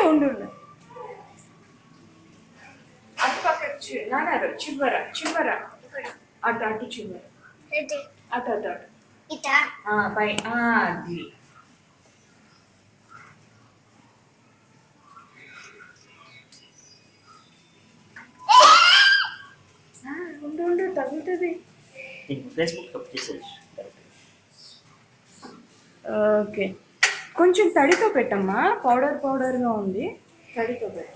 ఉండు అటు పక్క నాన్నారు చివర చివర అటు అటు చివర అటు అటు అటు ఇటా పై అది ఉండు ఉండు తగ్గుతుంది. ఓకే కొంచెం తడితో పెట్టమ్మా, పౌడర్గా ఉంది, తడితో పెట్ట.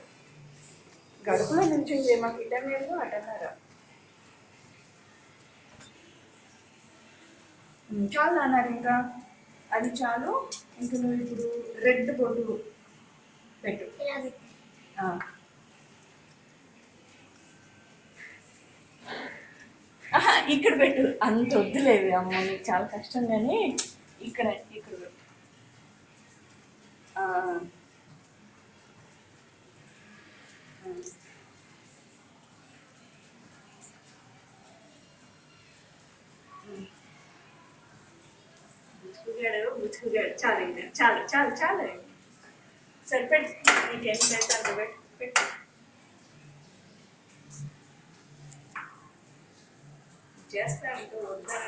గడుపులో నిల్చుంది మాకు ఇటనేది అటన్నారా. చాలు అన్నారు ఇంకా అది చాలు. ఇంక నువ్వు ఇప్పుడు రెడ్ బొట్టు పెట్టు. ఇక్కడ పెట్టు, అంత వద్దులేదు అమ్మ, నీకు చాలా కష్టం, కానీ ఇక్కడ ఇక్కడ పెట్టు. బుచ్చుకుగాడు చాలు, ఇంకా చాలు చాలు చాలు, సరిపెట్టు, నీకేం చేస్తాను పెట్టు పెట్టు. చేస్తా అంటే వద్దా